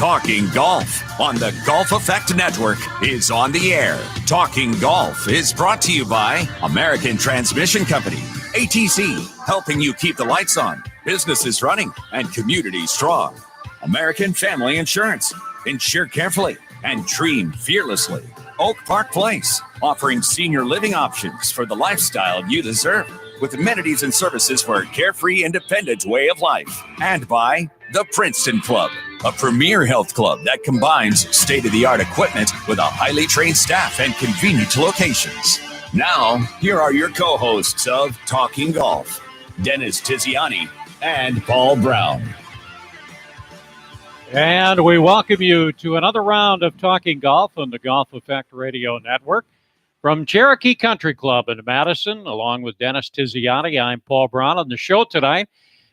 Talking Golf on the Golf Effect Network is on the air. Talking Golf is brought to you by American Transmission Company, ATC, helping you keep the lights on, businesses running, and communities strong. American Family Insurance, insure carefully and dream fearlessly. Oak Park Place, offering senior living options for the lifestyle you deserve, with amenities and services for a carefree, independent way of life. And by the Princeton Club, a premier health club that combines state-of-the-art equipment with a highly trained staff and convenient locations. Now, here are your co-hosts of Talking Golf, Dennis Tiziani and Paul Brown. And we welcome you to another round of Talking Golf on the Golf Effect Radio Network. From Cherokee Country Club in Madison, along with Dennis Tiziani, I'm Paul Brown. On the show tonight,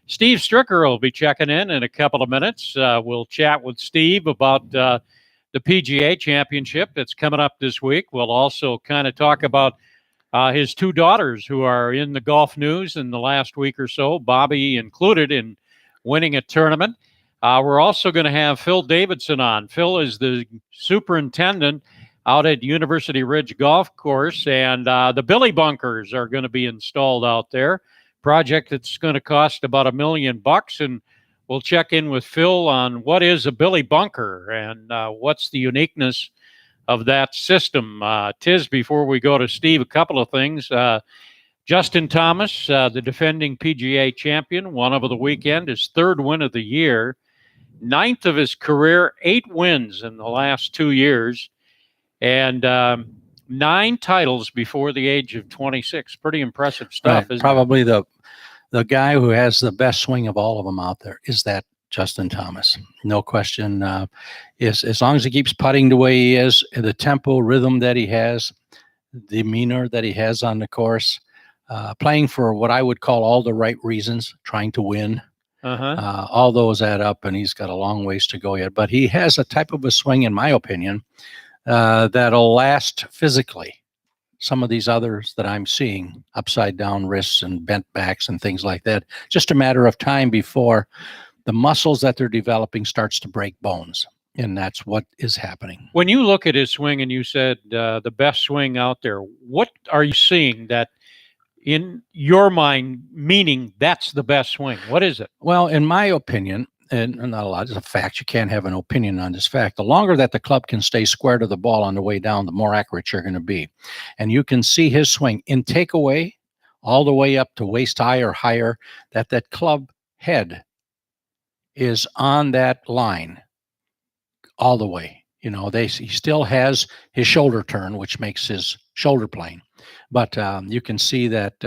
Steve Stricker will be checking in a couple of minutes. We'll chat with Steve about the PGA Championship that's coming up this week. We'll also kind of talk about his two daughters who are in the golf news in the last week or so, Bobby included in winning a tournament. We're also going to have Phil Davidson on. Phil is the superintendent out at University Ridge Golf Course, and the Billy Bunkers are going to be installed out there. Project that's going to cost about $1 million, and we'll check in with Phil on what is a Billy Bunker and what's the uniqueness of that system. Tiz, before we go to Steve, a couple of things. Justin Thomas, the defending PGA champion, won over the weekend, his third win of the year, 9th of his career, 8 wins in the last 2 years, and 9 titles before the age of 26. Pretty impressive stuff, right. Isn't Probably it? The guy who has the best swing of all of them out there is that Justin Thomas. No question. As long as he keeps putting the way he is, the tempo, rhythm that he has, the demeanor that he has on the course, playing for what I would call all the right reasons, trying to win. All those add up, and he's got a long ways to go yet. But he has a type of a swing, in my opinion, that'll last physically. Some of these others that I'm seeing, upside down wrists and bent backs and things like that, just a matter of time before the muscles that they're developing starts to break bones. And that's what is happening. When you look at his swing and you said the best swing out there, what are you seeing that in your mind, meaning that's the best swing? What is it? Well, in my opinion, and not a lot, it's a fact. You can't have an opinion on this fact. The longer that the club can stay square to the ball on the way down, the more accurate you're going to be. And you can see his swing in takeaway all the way up to waist high or higher, that club head is on that line all the way. You know, he still has his shoulder turn, which makes his shoulder plane. But you can see that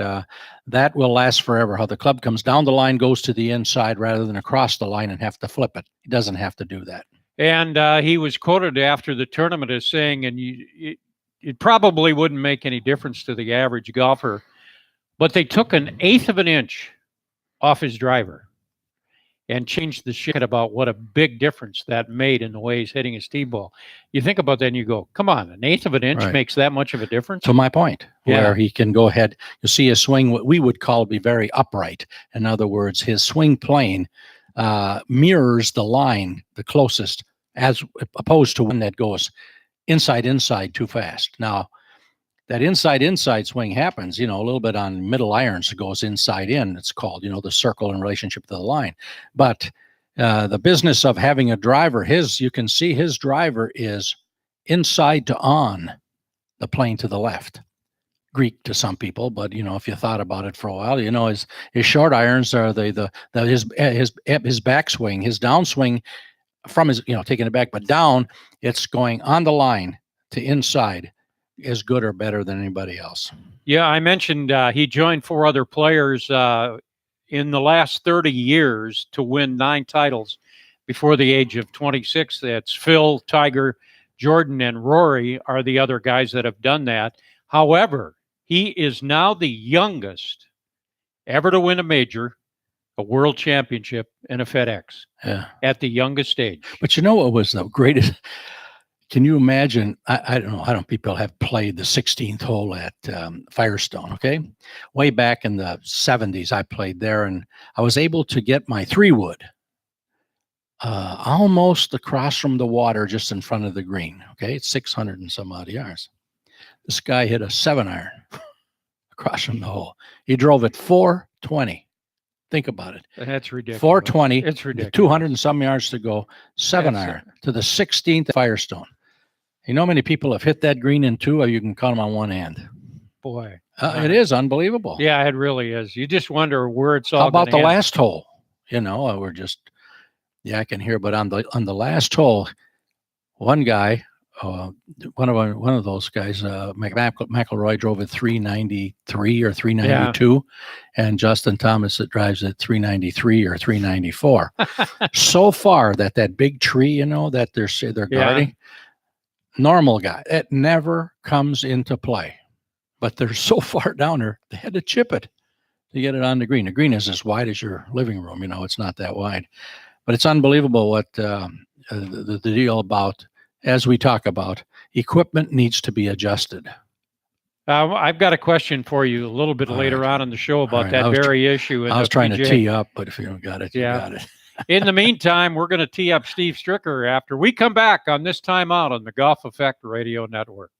that will last forever. How the club comes down the line, goes to the inside rather than across the line and have to flip it. He doesn't have to do that. And he was quoted after the tournament as saying, and it probably wouldn't make any difference to the average golfer, but they took 1/8 of an inch off his driver and changed the shit about what a big difference that made in the way he's hitting his tee ball. You think about that and you go, come on, 1/8 of an inch makes that much of a difference? To my point, where he can go ahead, you see his swing, what we would call be very upright. In other words, his swing plane mirrors the line the closest, as opposed to one that goes inside too fast. Now, that inside swing happens, a little bit on middle irons. It goes inside in, it's called, the circle in relationship to the line. But the business of having a driver, you can see his driver is inside to on the plane to the left. Greek to some people, but if you thought about it for a while, his short irons are his backswing, his downswing from his, taking it back, but down, it's going on the line to inside. Is good or better than anybody else. Yeah, I mentioned he joined 4 other players in the last 30 years to win 9 titles before the age of 26. That's Phil, Tiger, Jordan, and Rory are the other guys that have done that. However, he is now the youngest ever to win a major, a world championship, and a FedEx at the youngest age. But what was the greatest? Can you imagine? I don't know. I don't. People have played the 16th hole at Firestone. Okay, way back in the 70s, I played there, and I was able to get my 3-wood almost across from the water, just in front of the green. Okay, it's 600 and some odd yards. This guy hit a 7-iron across from the hole. He drove it 420. Think about it. That's ridiculous. 420. It's ridiculous. 200 and some yards to go. 7-iron to the 16th Firestone. You know how many people have hit that green in two, or you can count them on one hand? Boy. It is unbelievable. Yeah, it really is. You just wonder where it's all. How about the end. last hole? You know, we're just yakking here, but on the last hole, one guy, one of those guys, McElroy drove at 393 or 392, and Justin Thomas drives at 393 or 394. So far that big tree, you know, that they're guarding, normal guy, it never comes into play. But they're so far down there, they had to chip it to get it on the green. The green is as wide as your living room. You know, it's not that wide. But it's unbelievable what the deal about, as we talk about, equipment needs to be adjusted. I've got a question for you a little bit later on in the show about that very issue. I was trying to tee up, but if you don't got it, you got it. In the meantime, we're going to tee up Steve Stricker after we come back on This Time Out on the Golf Effect Radio Network.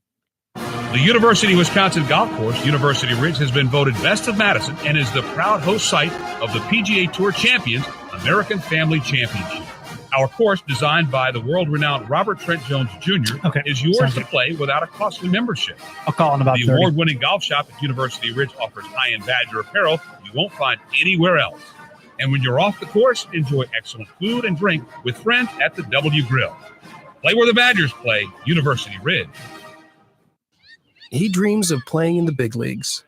The University of Wisconsin Golf Course, University Ridge, has been voted Best of Madison and is the proud host site of the PGA Tour Champions American Family Championship. Our course, designed by the world-renowned Robert Trent Jones Jr., is yours to play without a costly membership. I'll call in about 30. The award-winning golf shop at University Ridge offers high-end Badger apparel you won't find anywhere else. And when you're off the course, enjoy excellent food and drink with friends at the W Grill. Play where the Badgers play, University Ridge. He dreams of playing in the big leagues,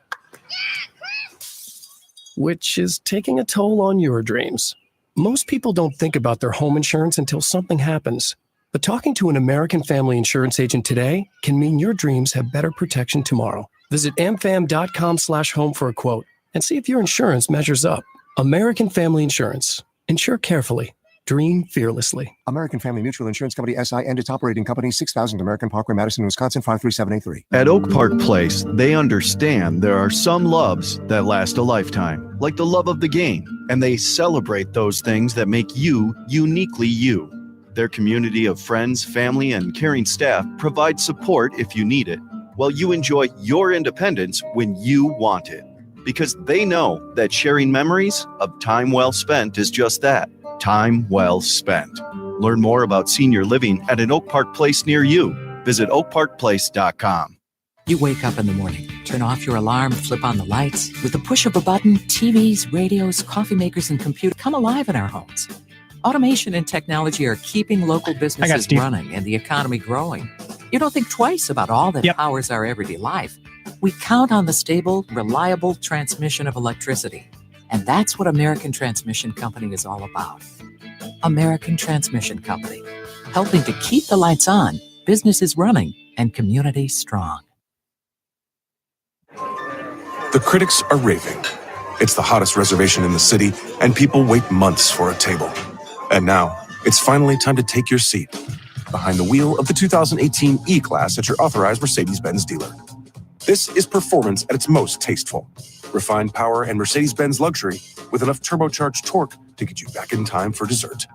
which is taking a toll on your dreams. Most people don't think about their home insurance until something happens. But talking to an American Family Insurance agent today can mean your dreams have better protection tomorrow. Visit amfam.com/home for a quote and see if your insurance measures up. American Family Insurance. Insure carefully. Dream fearlessly. American Family Mutual Insurance Company, SI, and its operating company, 6000 American Parkway, Madison, Wisconsin, 53783. At Oak Park Place, they understand there are some loves that last a lifetime, like the love of the game, and they celebrate those things that make you uniquely you. Their community of friends, family, and caring staff provide support if you need it, while you enjoy your independence when you want it. Because they know that sharing memories of time well spent is just that. Time well spent. Learn more about senior living at an Oak Park Place near you. Visit oakparkplace.com. You wake up in the morning, turn off your alarm, flip on the lights. With the push of a button, TVs, radios, coffee makers, and computers come alive in our homes. Automation and technology are keeping local businesses running and the economy growing. You don't think twice about all that powers our everyday life. We count on the stable, reliable transmission of electricity. And that's what American Transmission Company is all about. American Transmission Company, helping to keep the lights on, businesses running, and communities strong. The critics are raving. It's the hottest reservation in the city, and people wait months for a table. And now, it's finally time to take your seat behind the wheel of the 2018 E-Class at your authorized Mercedes-Benz dealer. This is performance at its most tasteful. Refined power and Mercedes-Benz luxury with enough turbocharged torque to get you back in time for dessert.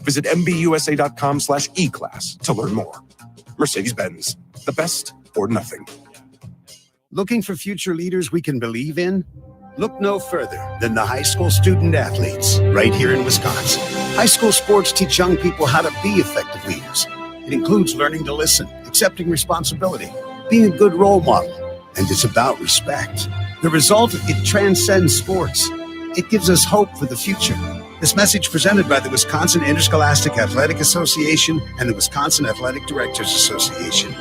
Visit MBUSA.com/E-Class to learn more. Mercedes-Benz, the best or nothing. Looking for future leaders we can believe in? Look no further than the high school student athletes right here in Wisconsin. High school sports teach young people how to be effective leaders. It includes learning to listen, accepting responsibility, being a good role model, and it's about respect. The result, it transcends sports. It gives us hope for the future. This message presented by the Wisconsin Interscholastic Athletic Association and the Wisconsin Athletic Directors Association.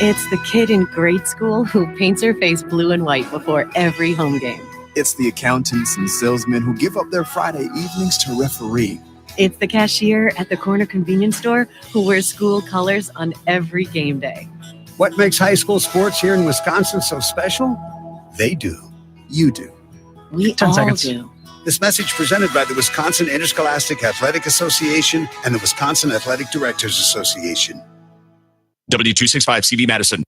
It's the kid in grade school who paints her face blue and white before every home game. It's the accountants and salesmen who give up their Friday evenings to referee. It's the cashier at the corner convenience store who wears school colors on every game day. What makes high school sports here in Wisconsin so special? They do. You do. We 10 all seconds. do. This message presented by the Wisconsin Interscholastic Athletic Association and the Wisconsin Athletic Directors Association. W265 CV Madison.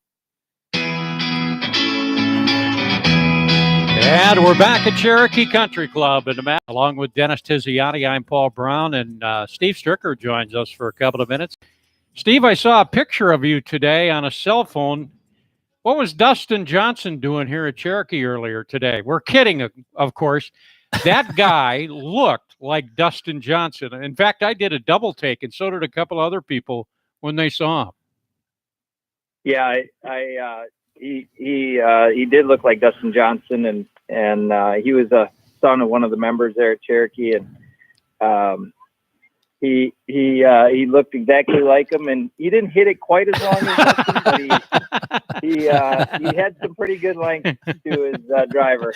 And we're back at Cherokee Country Club in the mat, along with Dennis Tiziani. I'm Paul Brown, and Steve Stricker joins us for a couple of minutes. Steve, I saw a picture of you today on a cell phone. What was Dustin Johnson doing here at Cherokee earlier today? We're kidding, of course. That guy looked like Dustin Johnson. In fact, I did a double take, and so did a couple other people when they saw him. Yeah, he did look like Dustin Johnson, and he was a son of one of the members there at Cherokee, and he looked exactly like him, and he didn't hit it quite as long as Dustin, but he had some pretty good length to his driver.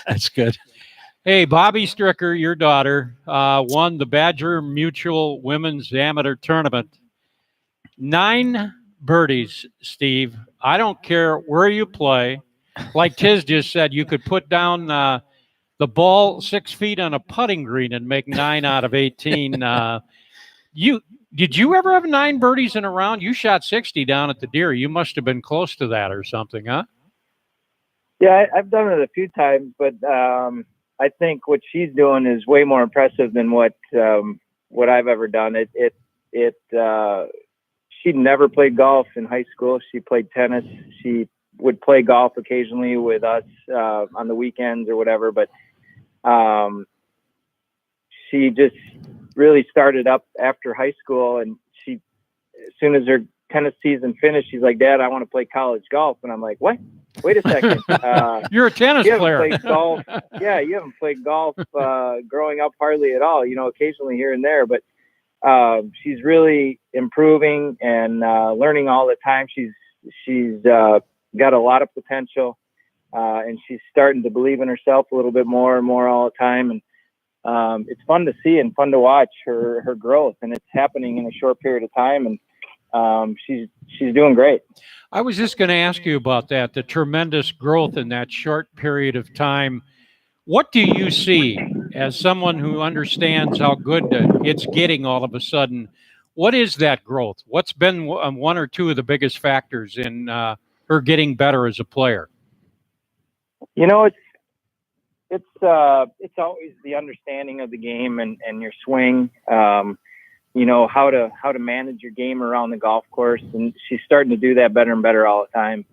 That's good. Hey, Bobby Stricker, your daughter, won the Badger Mutual Women's Amateur Tournament. 9 birdies, Steve. I don't care where you play. Like Tiz just said, you could put down the ball 6 feet on a putting green and make 9 out of 18. Did you ever have 9 birdies in a round? You shot 60 down at the Deer. You must have been close to that or something, huh? Yeah, I've done it a few times, but I think what she's doing is way more impressive than what I've ever done. She'd never played golf in high school. She played tennis. She would play golf occasionally with us on the weekends or whatever, but she just really started up after high school, and she, as soon as her tennis season finished, she's like, "Dad, I want to play college golf." And I'm like, "What? Wait a second. You're a tennis player." Played golf. Yeah, you haven't played golf growing up hardly at all, occasionally here and there, but she's really improving and learning all the time. She's got a lot of potential, and she's starting to believe in herself a little bit more and more all the time. And it's fun to see and fun to watch her growth, and it's happening in a short period of time. And she's doing great. I was just going to ask you about that, the tremendous growth in that short period of time. What do you see as someone who understands how good it's getting all of a sudden? What is that growth? What's been one or two of the biggest factors in her getting better as a player? It's always the understanding of the game and your swing, how to manage your game around the golf course. And she's starting to do that better and better all the time.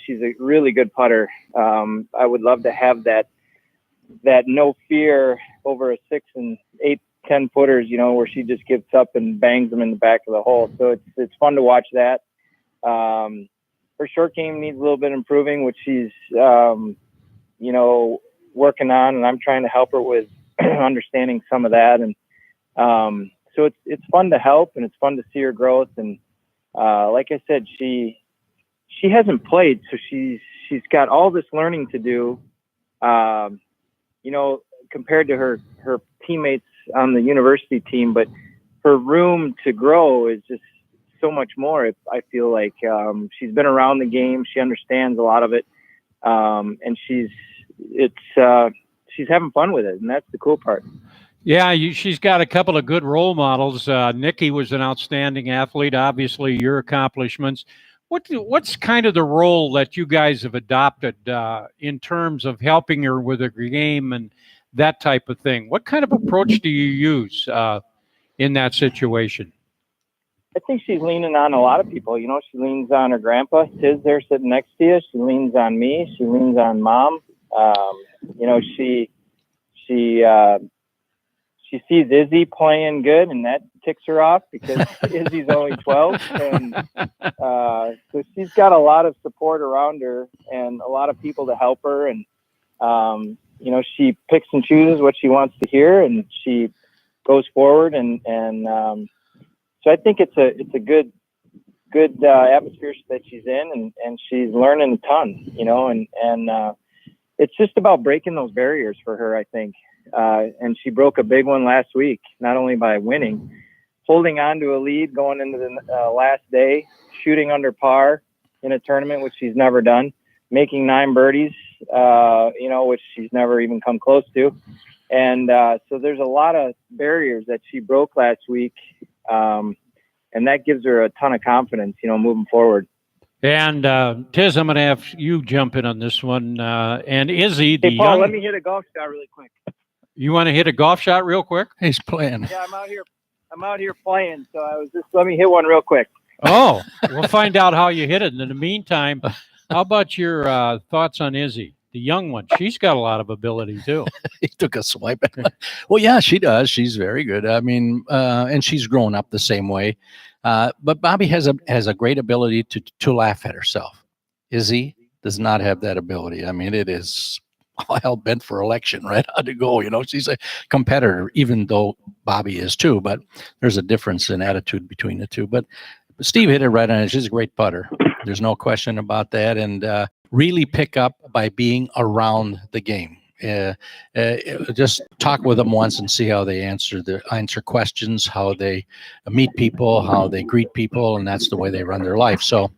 She's a really good putter. I would love to have that no fear over a 6 and 8, 10 footers, where she just gives up and bangs them in the back of the hole. So it's fun to watch that. Her short game needs a little bit of improving, which she's, working on, and I'm trying to help her with understanding some of that. And so it's fun to help, and it's fun to see her growth. And like I said, she hasn't played, so she's got all this learning to do. Compared to her teammates on the university team, but her room to grow is just so much more. I feel like she's been around the game. She understands a lot of it. And she's having fun with it. And that's the cool part. Yeah. She's got a couple of good role models. Nikki was an outstanding athlete, obviously your accomplishments. What's kind of the role that you guys have adopted in terms of helping her with her game and that type of thing? What kind of approach do you use in that situation? I think she's leaning on a lot of people. She leans on her grandpa. Tiz there sitting next to you. She leans on me. She leans on Mom. She sees Izzy playing good, and that ticks her off because Izzy's only 12. And so she's got a lot of support around her and a lot of people to help her. And, she picks and chooses what she wants to hear, and she goes forward. And so I think it's a good atmosphere that she's in, and she's learning a ton, and it's just about breaking those barriers for her, I think. And she broke a big one last week, not only by winning, holding on to a lead going into the last day, shooting under par in a tournament, which she's never done, making 9 birdies, which she's never even come close to. And so there's a lot of barriers that she broke last week. And that gives her a ton of confidence, moving forward. And Tiz, I'm going to have you jump in on this one. And Izzy, the Hey, Paul, young, let me hit a golf shot really quick. you want to hit a golf shot real quick? He's playing. Yeah, I'm out here playing, so let me hit one real quick. Oh, we'll find out how you hit it. And in the meantime, how about your thoughts on Izzy, the young one? She's got a lot of ability too. He took a swipe at me. Well, yeah, she does. She's very good. I mean, and she's grown up the same way. But Bobby has a great ability to laugh at herself. Izzy does not have that ability. I mean, it is all hell bent for election, right? How to go, she's a competitor, even though Bobby is too, but there's a difference in attitude between the two. But Steve hit it right on it. She's a great putter. There's no question about that. And really pick up by being around the game. Just talk with them once and see how they answer questions, how they meet people, how they greet people, and that's the way they run their life. So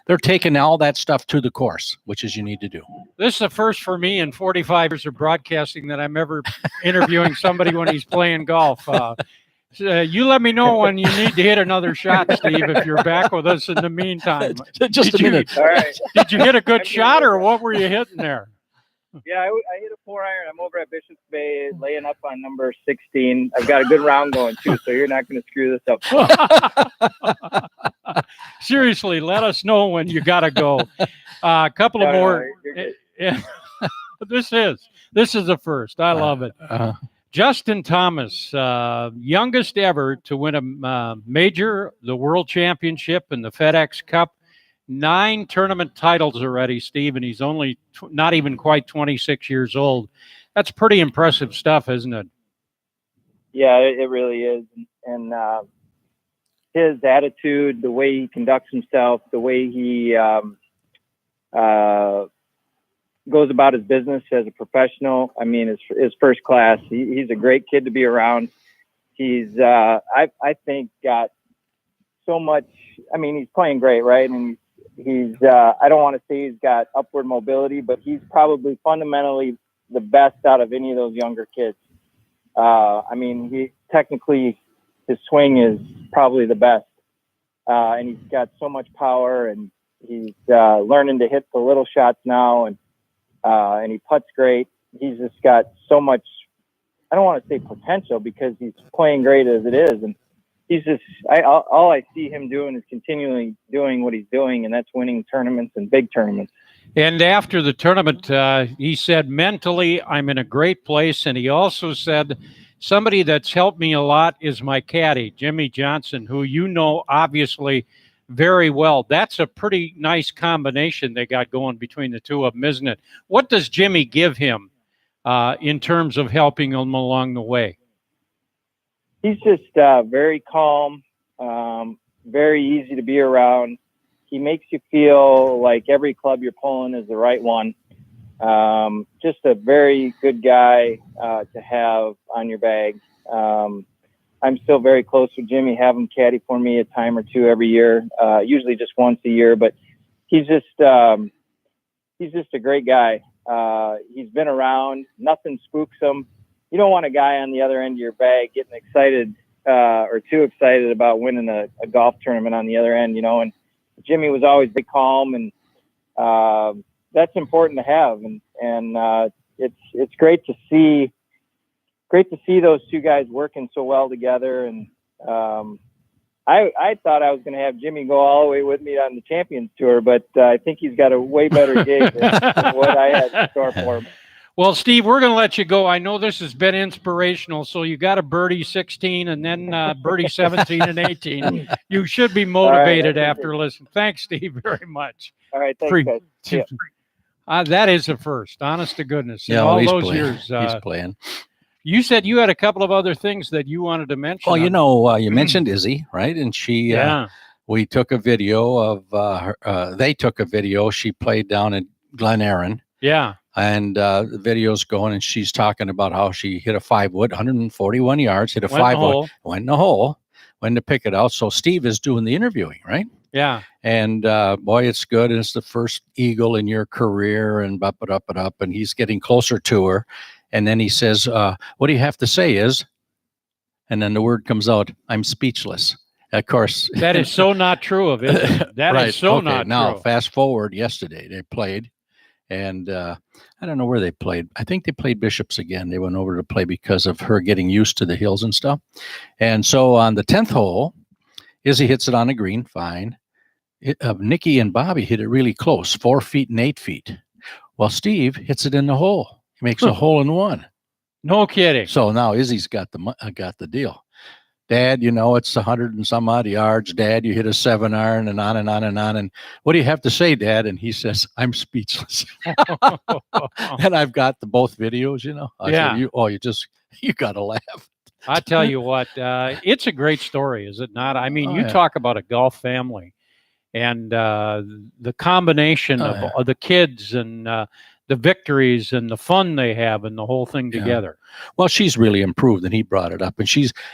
they're taking all that stuff to the course, which is you need to do. This is the first for me in 45 years of broadcasting that I'm ever interviewing somebody when he's playing golf. You let me know when you need to hit another shot, Steve, if you're back with us in the meantime. Just a minute. All right. Did you hit a good shot, or what were you hitting there? Yeah, I hit a 4-iron. I'm over at Bishop's Bay, laying up on number 16. I've got a good round going too, so you're not going to screw this up. Seriously, let us know when you got to go. A couple of more. Yeah. This is the first. I love it. Justin Thomas, youngest ever to win a major, the World Championship, and the FedEx Cup. 9 tournament titles already, Steve, and he's only not even quite 26 years old. That's pretty impressive stuff, isn't it? Yeah, it really is. And his attitude, the way he conducts himself, the way he goes about his business as a professional, I mean, is first class. He's a great kid to be around. He's, I think, got so much. I mean, he's playing great, right? And he's I don't want to say he's got upward mobility, but he's probably fundamentally the best out of any of those younger kids. I mean, his swing is probably the best, and he's got so much power, and he's learning to hit the little shots now, and he putts great. He's just got so much, I don't want to say potential, because he's playing great as it is, and he's just, all I see him doing is continually doing what he's doing, and that's winning tournaments and big tournaments. And after the tournament, he said, mentally, I'm in a great place. And he also said, somebody that's helped me a lot is my caddy, Jimmy Johnson, who obviously very well. That's a pretty nice combination they got going between the two of them, isn't it? What does Jimmy give him in terms of helping him along the way? He's just very calm, very easy to be around. He makes you feel like every club you're pulling is the right one. Just a very good guy to have on your bag. I'm still very close with Jimmy, have him caddy for me a time or two every year, usually just once a year. But he's just a great guy. He's been around. Nothing spooks him. You don't want a guy on the other end of your bag getting excited or too excited about winning a golf tournament on the other end, and Jimmy was always very calm, and that's important to have. And it's great to see those two guys working so well together. And I thought I was going to have Jimmy go all the way with me on the Champions Tour, but I think he's got a way better gig than what I had in store for him. Well, Steve, we're going to let you go. I know this has been inspirational. So you got a birdie 16 and then birdie 17 and 18. You should be motivated after listening. Thanks, Steve, very much. All right. Thanks, guys. Yeah. That is a first, honest to goodness. Yeah, all he's those playing. years. He's playing. You said you had a couple of other things that you wanted to mention. Well, you mentioned Izzy, right? And she, we took a video of they took a video. She played down at Glen Erin. Yeah. And the video's going, and she's talking about how she hit a 5-wood, 141 yards, hit a 5-wood, went in the hole, went to pick it out. So Steve is doing the interviewing, right? Yeah. And boy, it's good. And it's the first eagle in your career, and up, and he's getting closer to her. And then he says, what do you have to say is, and then the word comes out, I'm speechless. Of course. That is so not true of it. That right. is so okay, not now, true. fast forward yesterday, they played, and I don't know where they played. I think they played Bishops again. They went over to play because of her getting used to the hills and stuff. And so on the 10th hole, Izzy hits it on the green, fine. Nikki and Bobby hit it really close, 4 feet and 8 feet. Well, Steve hits it in the hole. He makes a hole in one. No kidding. So now Izzy's got the deal. Dad, you know, it's 100 and some odd yards. Dad, you hit a 7-iron and on and on and on. And what do you have to say, Dad? And he says, I'm speechless. And I've got both videos, you know. I said, you got to laugh. I tell you what, it's a great story, is it not? I mean, you talk about a golf family and the combination of the kids and the victories and the fun they have and the whole thing together. Well, she's really improved, and he brought it up. And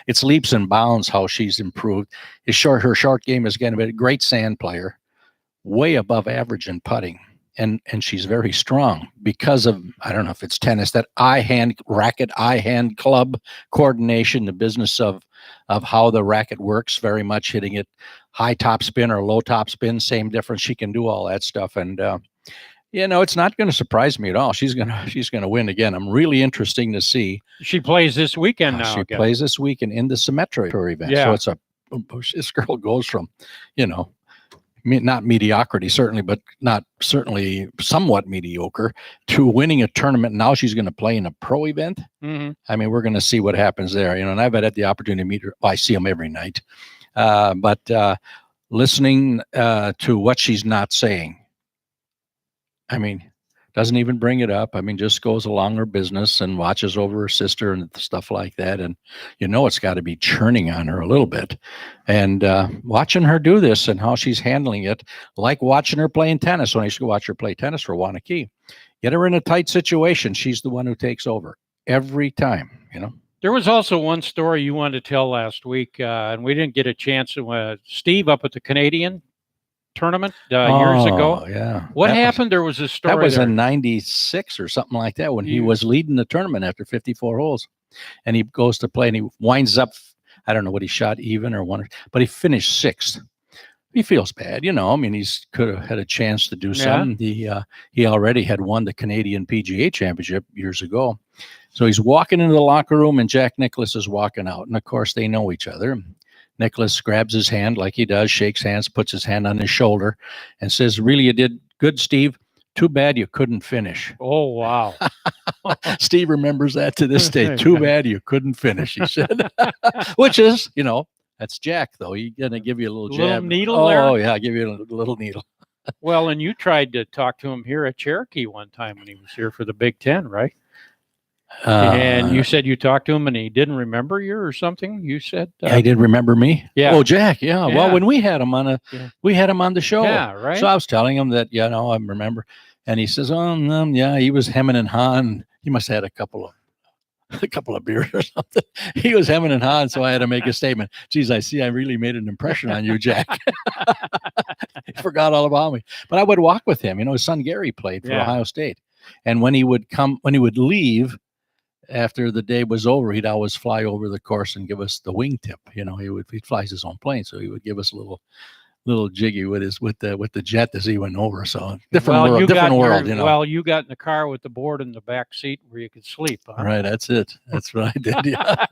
it's leaps and bounds how she's improved. Her short game is getting a great sand player, way above average in putting. And she's very strong because of, I don't know if it's tennis, that eye-hand club coordination, the business of how the racket works, very much hitting it high top spin or low top spin, same difference. She can do all that stuff. And, it's not going to surprise me at all. She's going to win again. I'm really interesting to see. She plays this weekend now. She plays this weekend in the Symetra Tour event. Yeah. So this girl goes from, not mediocrity, certainly, but not certainly somewhat mediocre, to winning a tournament. Now she's going to play in a pro event. Mm-hmm. I mean, we're going to see what happens there. And I've had the opportunity to meet her. Well, I see them every night. But listening to what she's not saying, I mean, doesn't even bring it up. I mean, just goes along her business and watches over her sister and stuff like that. And, it's got to be churning on her a little bit. And watching her do this and how she's handling it, like watching her playing tennis. When I used to watch her play tennis for Wanakee, get her in a tight situation, she's the one who takes over every time, There was also one story you wanted to tell last week, and we didn't get a chance. Steve up at the Canadian tournament years ago. Yeah. What happened? There was a story. That was in 96 or something like that when he was leading the tournament after 54 holes. And he goes to play and he winds up, I don't know what he shot, even or one, but he finished 6th. He feels bad, I mean, he's could have had a chance to do something. He already had won the Canadian PGA Championship years ago. So he's walking into the locker room and Jack Nicklaus is walking out. And of course they know each other. Nicklaus grabs his hand like he does, shakes hands, puts his hand on his shoulder, and says, really, you did good, Steve. Too bad you couldn't finish. Oh, wow. Steve remembers that to this day. Too bad you couldn't finish, he said. Which is, that's Jack, though. He's going to give you a little jab. Little needle there? Oh, yeah, I'll give you a little needle. Well, and you tried to talk to him here at Cherokee one time when he was here for the Big Ten, right? And you said you talked to him and he didn't remember you or something. You said he didn't remember me. Yeah. Oh, Jack. Yeah. Well, when we had him on we had him on the show. Yeah. Right. So I was telling him that I remember, and he says, "Oh, yeah, he was hemming and hawing. He must have had a couple of beers or something. He was hemming and hawing, so I had to make a statement. Geez, I see I really made an impression on you, Jack." He forgot all about me, but I would walk with him. His son Gary played for Ohio State, and when he would leave. After the day was over, he'd always fly over the course and give us the wingtip. He flies his own plane, so he would give us a little jiggy with the jet as he went over. So different world. Well, you got in the car with the board in the back seat where you could sleep. Huh? Right, that's it. That's what I did. Yeah.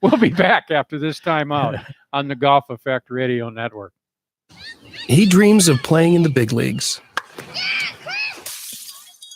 We'll be back after this time out on the Golf Effect Radio Network. He dreams of playing in the big leagues,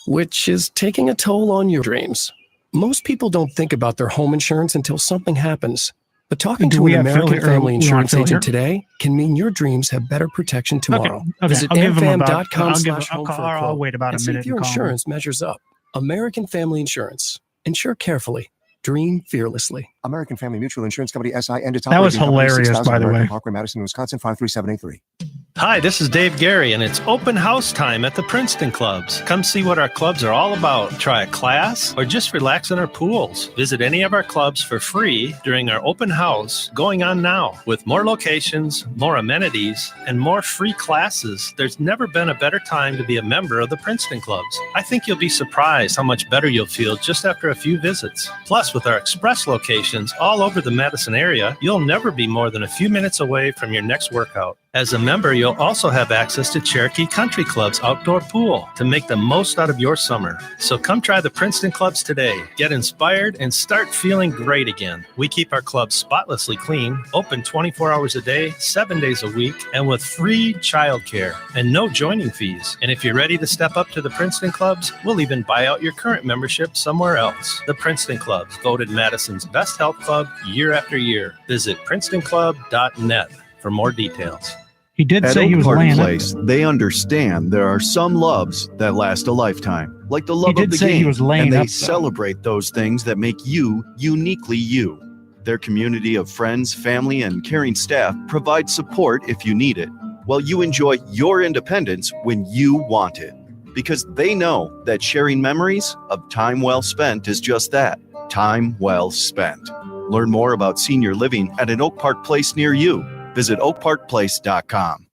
which is taking a toll on your dreams. Most people don't think about their home insurance until something happens. But talking to an American Family Insurance agent today can mean your dreams have better protection tomorrow. Okay. Visit amfam.com/home I'll wait about a minute. See if your insurance measures up. American Family Insurance. Insure carefully. Dream fearlessly. American Family Mutual Insurance Company, SI, and its That was operating company, hilarious, 6000 by the American way. Parkway, Madison, Wisconsin, 53783. Hi, this is Dave Gary, and it's open house time at the Princeton Clubs. Come see what our clubs are all about. Try a class or just relax in our pools. Visit any of our clubs for free during our open house going on now. With more locations, more amenities, and more free classes, there's never been a better time to be a member of the Princeton Clubs. I think you'll be surprised how much better you'll feel just after a few visits. Plus, with our express locations all over the Madison area, you'll never be more than a few minutes away from your next workout. As a member, you'll also have access to Cherokee Country Club's outdoor pool to make the most out of your summer. So come try the Princeton Clubs today. Get inspired and start feeling great again. We keep our clubs spotlessly clean, open 24 hours a day, 7 days a week, and with free childcare and no joining fees. And if you're ready to step up to the Princeton Clubs, we'll even buy out your current membership somewhere else. The Princeton Clubs, voted Madison's best health club year after year. Visit PrincetonClub.net for more details. He did At say he Oak was Park laying up. Place, they understand there are some loves that last a lifetime, like the love He did of the say he game, was laying and they up, though. celebrate those things that make you uniquely you. Their community of friends, family, and caring staff provide support if you need it, while you enjoy your independence when you want it. Because they know that sharing memories of time well spent is just that, time well spent. Learn more about senior living at an Oak Park Place near you. Visit oakparkplace.com.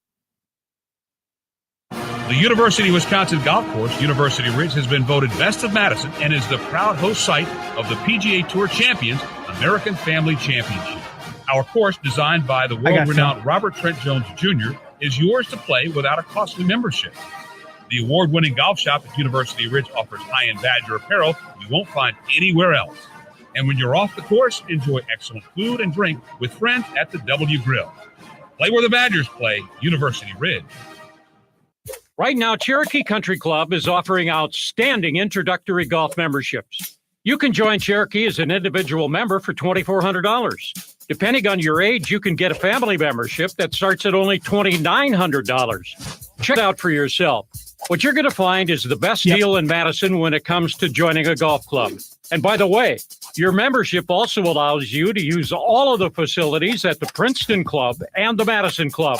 The University of Wisconsin Golf Course, University Ridge, has been voted Best of Madison and is the proud host site of the PGA Tour Champions American Family Championship. Our course, designed by the world-renowned Robert Trent Jones Jr., is yours to play without a costly membership. The award-winning golf shop at University Ridge offers high-end Badger apparel you won't find anywhere else. And when you're off the course, enjoy excellent food and drink with friends at the W Grill. Play where the Badgers play, University Ridge. Right now, Cherokee Country Club is offering outstanding introductory golf memberships. You can join Cherokee as an individual member for $2,400. Depending on your age, you can get a family membership that starts at only $2,900. Check it out for yourself. What you're going to find is the best deal in Madison when it comes to joining a golf club. And by the way, your membership also allows you to use all of the facilities at the Princeton Club and the Madison Club.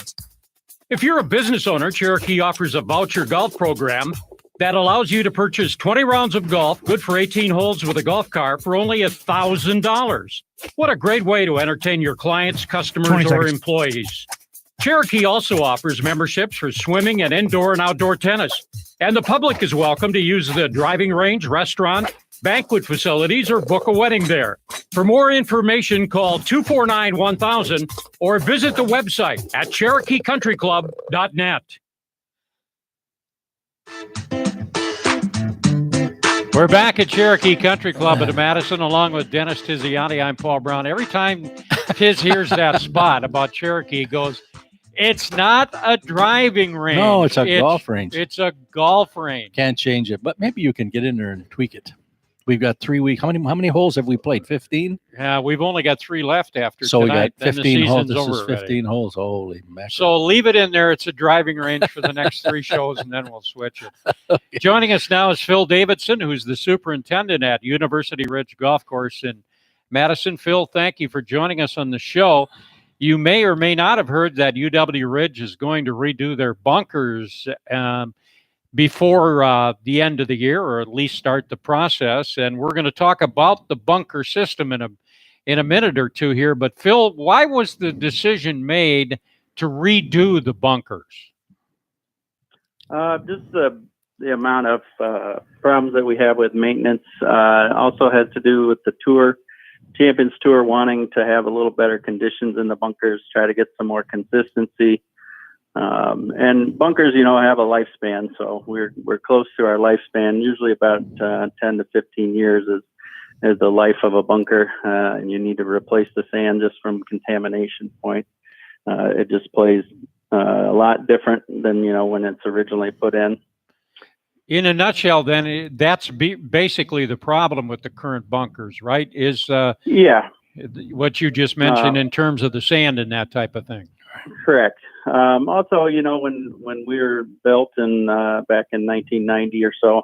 If you're a business owner, Cherokee offers a voucher golf program that allows you to purchase 20 rounds of golf, good for 18 holes with a golf cart, for only $1,000. What a great way to entertain your clients, customers, or employees. Cherokee also offers memberships for swimming and indoor and outdoor tennis. And the public is welcome to use the driving range, restaurant, banquet facilities, or book a wedding there. For more information, call 249-1000 or visit the website at CherokeeCountryClub.net. We're back at Cherokee Country Club at Madison, along with Dennis Tiziani. I'm Paul Brown. Every time Tiz hears that spot about Cherokee, he goes, "It's not a driving range. No, it's a golf range. It's a golf range." Can't change it, but maybe you can get in there and tweak it. We've got 3 weeks. How many holes have we played? 15? Yeah, we've only got 3 left after so tonight. We got 15 holes. This over is 15 holes. Holy mackerel. So leave it in there. It's a driving range for the next 3 shows, and then we'll switch it. Okay. Joining us now is Phil Davidson, who's the superintendent at University Ridge Golf Course in Madison. Phil, thank you for joining us on the show. You may or may not have heard that UW Ridge is going to redo their bunkers before the end of the year, or at least start the process. And we're going to talk about the bunker system in a minute or two here. But Phil, why was the decision made to redo the bunkers? Just the amount of problems that we have with maintenance. Also has to do with the tour, Champions Tour, wanting to have a little better conditions in the bunkers, try to get some more consistency. And bunkers, have a lifespan, so we're close to our lifespan. Usually about 10 to 15 years is the life of a bunker, and you need to replace the sand just from contamination point. It just plays a lot different than when it's originally put in. In a nutshell, then, that's basically the problem with the current bunkers, right? Is what you just mentioned in terms of the sand and that type of thing. Correct. Also, when we were built in back in 1990 or so,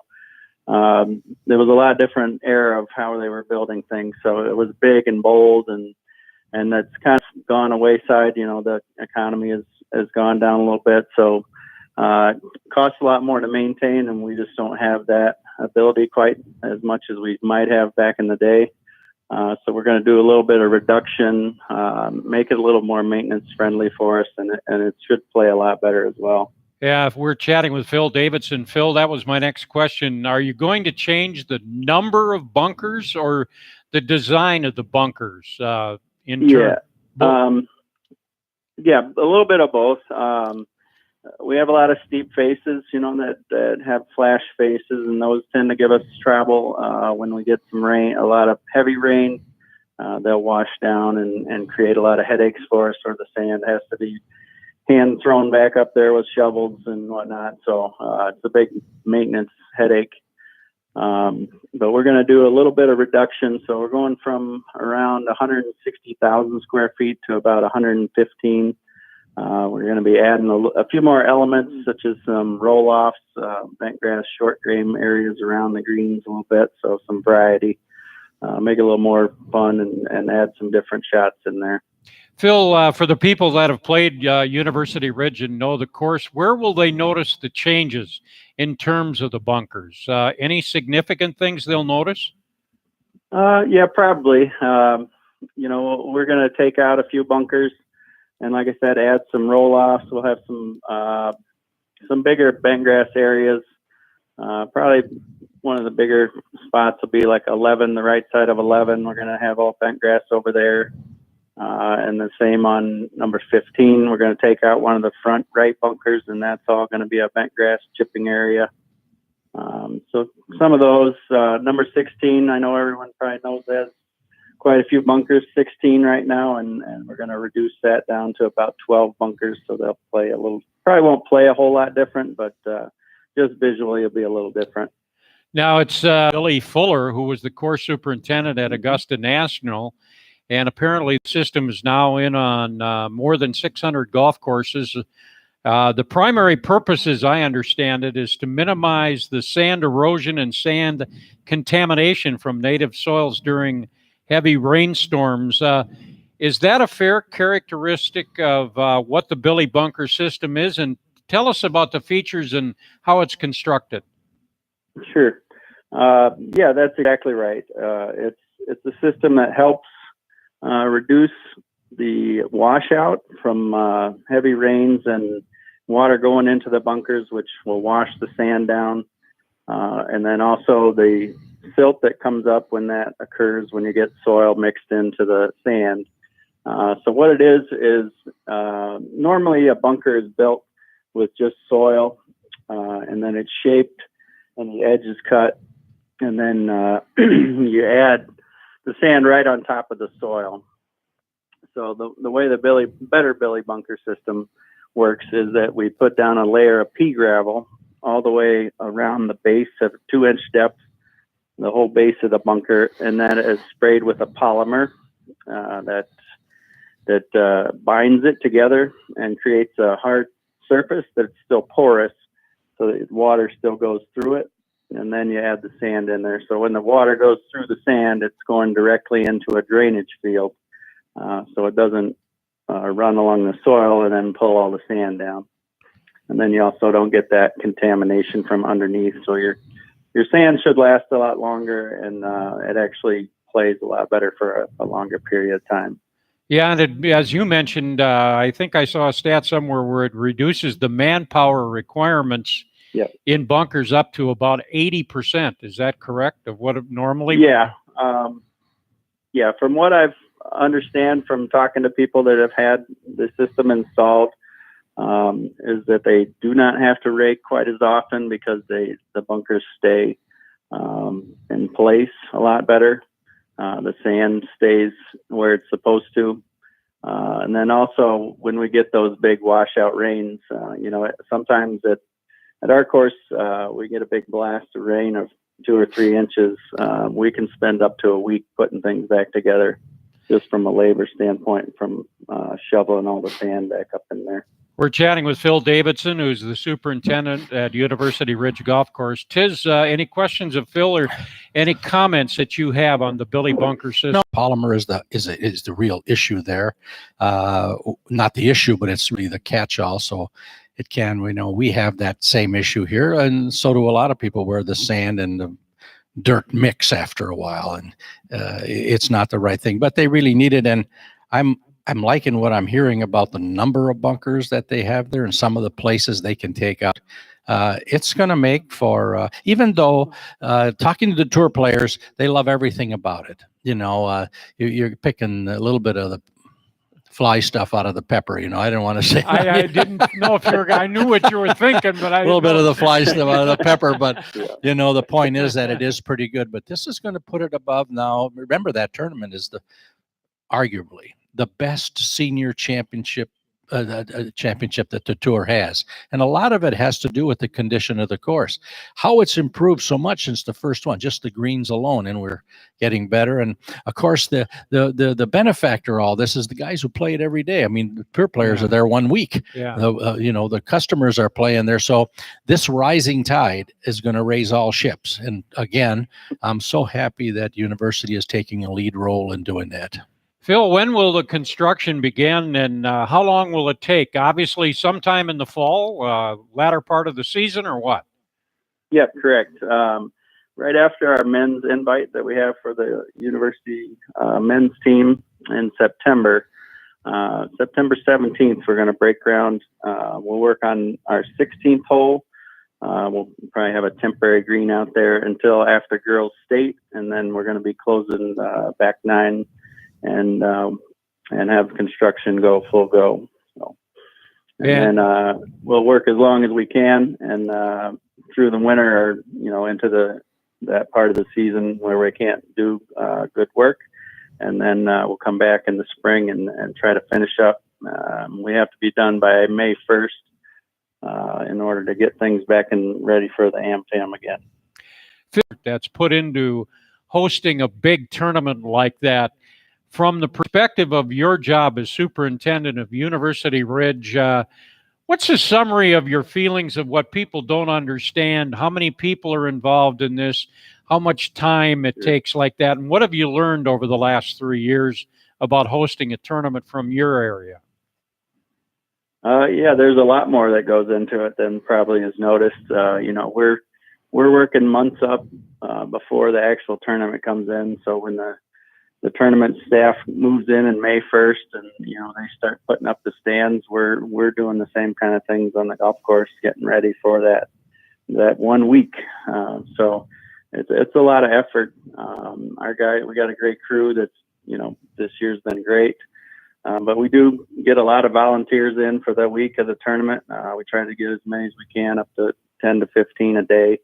there was a lot different era of how they were building things. So it was big and bold, and that's kind of gone a wayside. The economy has has gone down a little bit. So it costs a lot more to maintain, and we just don't have that ability quite as much as we might have back in the day. So we're going to do a little bit of reduction, make it a little more maintenance friendly for us, and it should play a lot better as well. Yeah, if we're chatting with Phil Davidson. Phil, that was my next question. Are you going to change the number of bunkers or the design of the bunkers? Yeah, a little bit of both. We have a lot of steep faces, that have flash faces, and those tend to give us trouble when we get some rain, a lot of heavy rain. They'll wash down and create a lot of headaches for us, or the sand has to be hand thrown back up there with shovels and whatnot. So it's a big maintenance headache. But we're going to do a little bit of reduction. So we're going from around 160,000 square feet to about 115. We're going to be adding a few more elements, such as some roll-offs, bent grass, short game areas around the greens a little bit. So some variety, make it a little more fun and add some different shots in there. Phil, for the people that have played University Ridge and know the course, where will they notice the changes in terms of the bunkers? Any significant things they'll notice? Yeah, probably. We're going to take out a few bunkers, and like I said, add some roll-offs. We'll have some bigger bent grass areas. Probably one of the bigger spots will be like 11, the right side of 11. We're going to have all bent grass over there. And the same on number 15. We're going to take out one of the front right bunkers, and that's all going to be a bent grass chipping area. So some of those, number 16, I know everyone probably knows that. Quite a few bunkers, 16 right now, and we're going to reduce that down to about 12 bunkers, so they'll play a little, probably won't play a whole lot different, but just visually it'll be a little different. Now it's Billy Fuller, who was the course superintendent at Augusta National, and apparently the system is now in on more than 600 golf courses. The primary purpose, as I understand it, is to minimize the sand erosion and sand contamination from native soils during heavy rainstorms. Is that a fair characteristic of what the Billy Bunker system is? And tell us about the features and how it's constructed. Sure. Yeah, that's exactly right. It's a system that helps reduce the washout from heavy rains and water going into the bunkers, which will wash the sand down. And then also the silt that comes up when that occurs, when you get soil mixed into the sand. So what it is normally a bunker is built with just soil, and then it's shaped and the edge is cut. And then you add the sand right on top of the soil. So the way the better Billy Bunker system works is that we put down a layer of pea gravel all the way around the base at a 2-inch depth, the whole base of the bunker, and that is sprayed with a polymer that binds it together and creates a hard surface that's still porous, so that water still goes through it. And then you add the sand in there. So when the water goes through the sand, it's going directly into a drainage field. So it doesn't run along the soil and then pull all the sand down. And then you also don't get that contamination from underneath. So your sand should last a lot longer, and it actually plays a lot better for a longer period of time. Yeah, and as you mentioned, I think I saw a stat somewhere where it reduces the manpower requirements in bunkers up to about 80%. Is that correct, of what it normally? Yeah. Yeah, from what I've understand from talking to people that have had the system installed, is that they do not have to rake quite as often because the bunkers stay in place a lot better. The sand stays where it's supposed to. And then also when we get those big washout rains, sometimes at our course, we get a big blast of rain of 2 or 3 inches. We can spend up to a week putting things back together, just from a labor standpoint, from shoveling all the sand back up in there. We're chatting with Phil Davidson, who's the superintendent at University Ridge Golf Course. Tiz, any questions of Phil or any comments that you have on the Billy Bunker system? No, polymer is the real issue there. Not the issue, but it's really the catch-all. So it can, we have that same issue here, and so do a lot of people where the sand and the dirt mix after a while, and it's not the right thing. But they really need it, and I'm liking what I'm hearing about the number of bunkers that they have there and some of the places they can take out. It's going to make for, even though talking to the tour players, they love everything about it. You're picking a little bit of the fly stuff out of the pepper. I didn't want to say. I didn't know if I knew what you were thinking, but I a little bit of the fly stuff out of the pepper. But the point is that it is pretty good. But this is going to put it above now. Remember, that tournament is arguably the best senior championship that the tour has, and a lot of it has to do with the condition of the course, how it's improved so much since the first one, just the greens alone, and we're getting better. And of course, the benefactor of all this is the guys who play it every day. I mean, the tour players are there 1 week. Yeah. The customers are playing there, so this rising tide is going to raise all ships. And again, I'm so happy that University is taking a lead role in doing that. Phil, when will the construction begin, and how long will it take? Obviously, sometime in the fall, latter part of the season, or what? Yep, correct. Right after our men's invite that we have for the University men's team in September 17th, we're going to break ground. We'll work on our 16th hole. We'll probably have a temporary green out there until after girls state, and then we're going to be closing back 9 and have construction go full go. So, and then we'll work as long as we can, and through the winter, or into that part of the season where we can't do good work, and then we'll come back in the spring and try to finish up. We have to be done by May 1st in order to get things back and ready for the AmFam again. That's put into hosting a big tournament like that. From the perspective of your job as superintendent of University Ridge, what's a summary of your feelings of what people don't understand? How many people are involved in this? How much time it takes like that? And what have you learned over the last 3 years about hosting a tournament from your area? Yeah, there's a lot more that goes into it than probably is noticed. We're working months up before the actual tournament comes in. So when the tournament staff moves in May 1st, and they start putting up the stands, we're doing the same kind of things on the golf course, getting ready for that 1 week. So it's a lot of effort. We got a great crew that's this year's been great, but we do get a lot of volunteers in for the week of the tournament. We try to get as many as we can, up to 10 to 15 a day,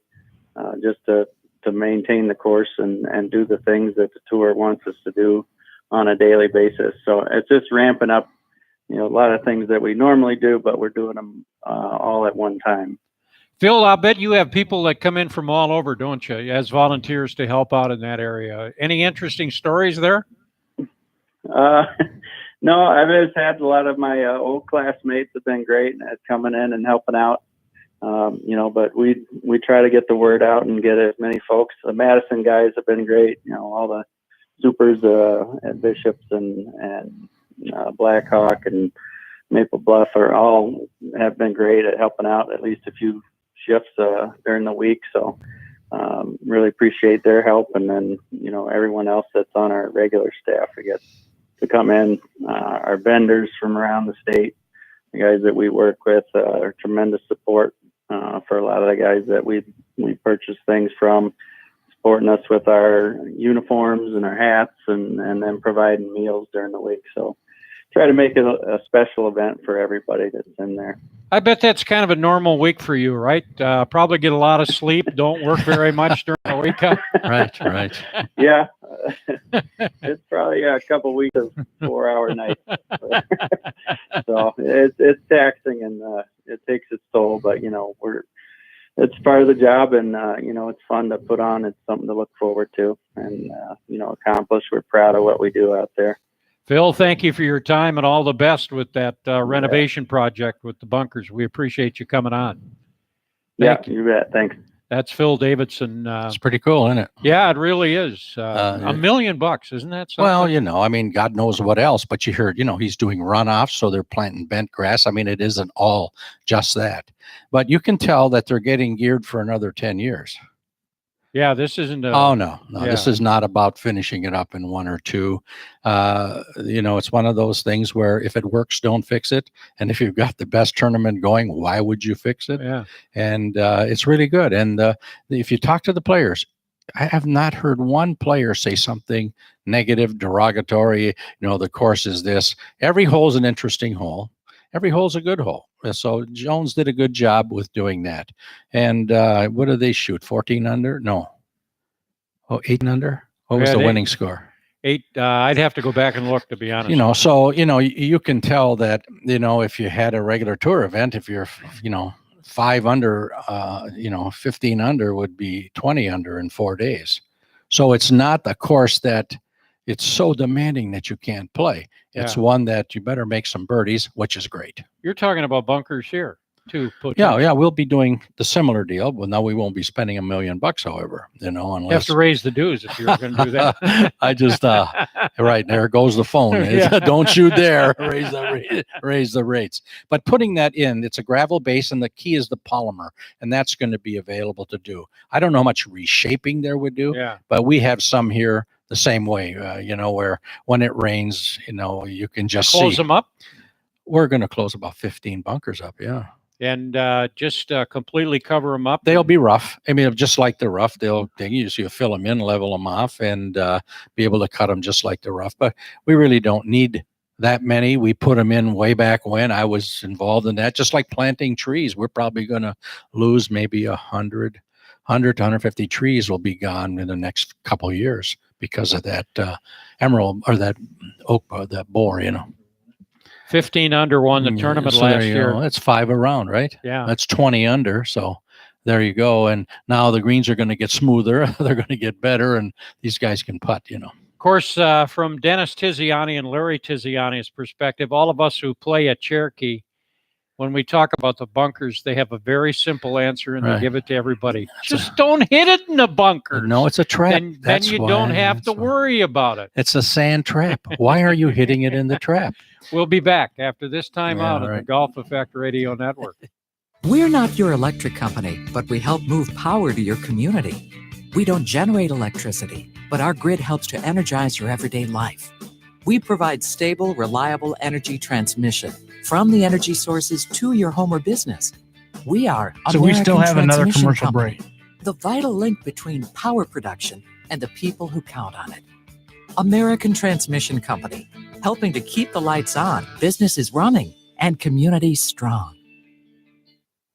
just to maintain the course and do the things that the tour wants us to do on a daily basis. So it's just ramping up, a lot of things that we normally do, but we're doing them all at one time. Phil, I'll bet you have people that come in from all over, don't you, as volunteers to help out in that area. Any interesting stories there? No, I've just had a lot of my old classmates have been great at coming in and helping out. But we try to get the word out and get as many folks. The Madison guys have been great. All the supers at Bishops and Blackhawk and Maple Bluff all have been great at helping out at least a few shifts during the week. So really appreciate their help. And then, everyone else that's on our regular staff, we get to come in. Our vendors from around the state, the guys that we work with, are tremendous support for a lot of the guys that we purchase things from, supporting us with our uniforms and our hats, and then providing meals during the week. So try to make it a special event for everybody that's in there. I bet that's kind of a normal week for you, right? Probably get a lot of sleep, don't work very much during the week. Right. Yeah. It's probably a couple of weeks of 4-hour nights. So it's taxing, and it takes its toll, but it's part of the job, and it's fun to put on. It's something to look forward to and accomplish. We're proud of what we do out there. Phil, thank you for your time and all the best with that renovation project with the bunkers. We appreciate you coming on. You bet. Thanks. That's Phil Davidson. It's pretty cool, isn't it? Yeah, it really is. $1 million, isn't that something? Well, I mean, God knows what else, but you heard, he's doing runoffs, so they're planting bent grass. I mean, it isn't all just that. But you can tell that they're getting geared for another 10 years. Yeah, this isn't No, this is not about finishing it up in 1 or 2. It's one of those things where if it works, don't fix it. And if you've got the best tournament going, why would you fix it? Yeah. And it's really good. And if you talk to the players, I have not heard one player say something negative, derogatory. The course is this. Every hole's an interesting hole. Every hole's a good hole. So Jones did a good job with doing that. And what did they shoot? 14 under? No. 8 under? What was the winning score? 8. I'd have to go back and look, to be honest. So, you can tell that, if you had a regular tour event, if you're, 5 under, 15 under would be 20 under in 4 days. So it's not the course that it's so demanding that you can't play. It's one that you better make some birdies, which is great. You're talking about bunkers here, too. Yeah, we'll be doing the similar deal. Well, now we won't be spending $1 million, however, unless you have to raise the dues if you're going to do that. I just right there goes the phone. Don't you dare raise the rates. But putting that in, it's a gravel base, and the key is the polymer, and that's going to be available to do. I don't know how much reshaping there would do, but we have some here the same way, where when it rains, you can just close them up. We're going to close about 15 bunkers up, and just completely cover them up. They'll be rough. I mean, just like the rough, you fill them in, level them off, and be able to cut them just like the rough. But we really don't need that many. We put them in way back when I was involved in that. Just like planting trees, we're probably going to lose maybe 100 to 150 trees will be gone in the next couple of years because of that emerald or that oak, that boar, 15 under won the tournament last year. That's 5 around, right? Yeah. That's 20 under. So there you go. And now the greens are going to get smoother. They're going to get better, and these guys can putt, Of course, from Dennis Tiziani and Larry Tiziani's perspective, all of us who play at Cherokee, when we talk about the bunkers, they have a very simple answer, and they give it to everybody. Just don't hit it in the bunker. No, it's a trap. Then you don't have to worry about it. It's a sand trap. Why are you hitting it in the trap? We'll be back after this time out on the Golf Effect Radio Network. We're not your electric company, but we help move power to your community. We don't generate electricity, but our grid helps to energize your everyday life. We provide stable, reliable energy transmission from the energy sources to your home or business. We are So we still have another commercial break. The vital link between power production and the people who count on it. American Transmission Company, helping to keep the lights on, businesses running, and communities strong.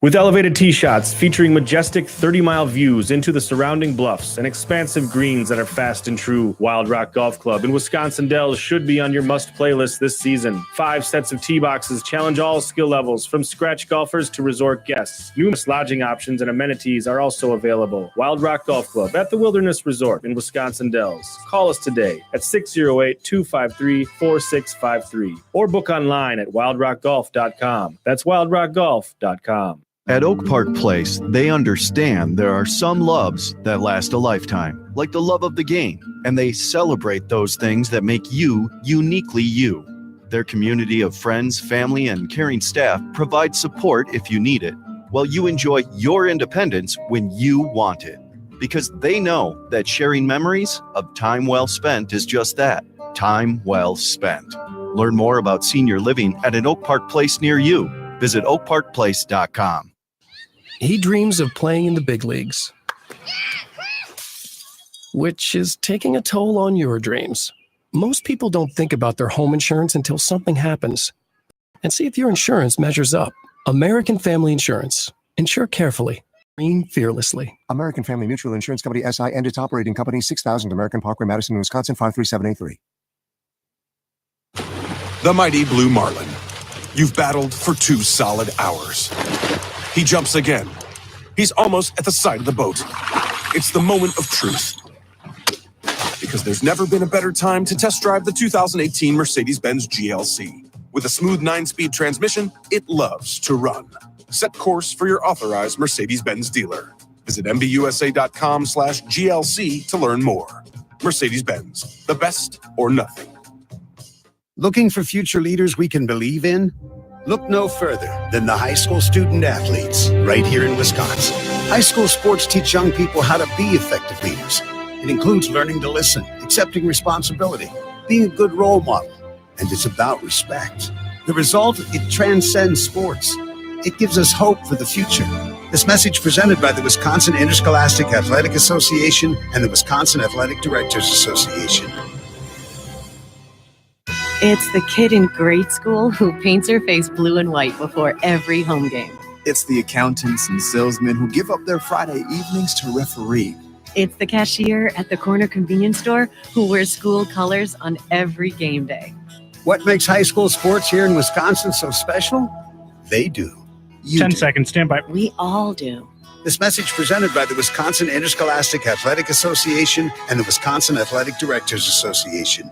With elevated tee shots featuring majestic 30-mile views into the surrounding bluffs and expansive greens that are fast and true, Wild Rock Golf Club in Wisconsin Dells should be on your must playlist this season. 5 sets of tee boxes challenge all skill levels, from scratch golfers to resort guests. Numerous lodging options and amenities are also available. Wild Rock Golf Club at the Wilderness Resort in Wisconsin Dells. Call us today at 608-253-4653 or book online at wildrockgolf.com. That's wildrockgolf.com. At Oak Park Place, they understand there are some loves that last a lifetime, like the love of the game, and they celebrate those things that make you uniquely you. Their community of friends, family, and caring staff provide support if you need it, while you enjoy your independence when you want it. Because they know that sharing memories of time well spent is just that, time well spent. Learn more about senior living at an Oak Park Place near you. Visit oakparkplace.com. He dreams of playing in the big leagues, which is taking a toll on your dreams. Most people don't think about their home insurance until something happens. And see if your insurance measures up. American Family Insurance. Insure carefully. Green fearlessly. American Family Mutual Insurance Company SI and its operating company 6000 American Parkway, Madison, Wisconsin 53783. The mighty Blue Marlin. You've battled for 2 solid hours. He jumps again. He's almost at the side of the boat. It's the moment of truth. because there's never been a better time to test drive the 2018 Mercedes-Benz GLC. With a smooth 9-speed transmission, it loves to run. Set course for your authorized Mercedes-Benz dealer. Visit mbusa.com/GLC to learn more. Mercedes-Benz, the best or nothing. Looking for future leaders we can believe in? Look no further than the high school student athletes right here in Wisconsin. High school sports teach young people how to be effective leaders. It includes learning to listen, accepting responsibility, being a good role model, and it's about respect. The result, it transcends sports. It gives us hope for the future. This message presented by the Wisconsin Interscholastic Athletic Association and the Wisconsin Athletic Directors Association. It's the kid in grade school who paints her face blue and white before every home game. It's the accountants and salesmen who give up their Friday evenings to referee. It's the cashier at the corner convenience store who wears school colors on every game day. What makes high school sports here in Wisconsin so special? They do. 10 seconds, stand by. We all do. This message presented by the Wisconsin Interscholastic Athletic Association and the Wisconsin Athletic Directors Association.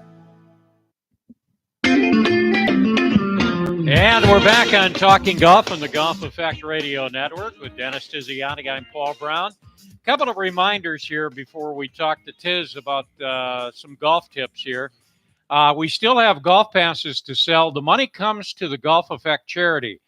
And we're back on Talking Golf on the Golf Effect Radio Network with Dennis Tiziani. I'm Paul Brown. A couple of reminders here before we talk to Tiz about some golf tips here. We still have golf passes to sell. The money comes to the Golf Effect charity.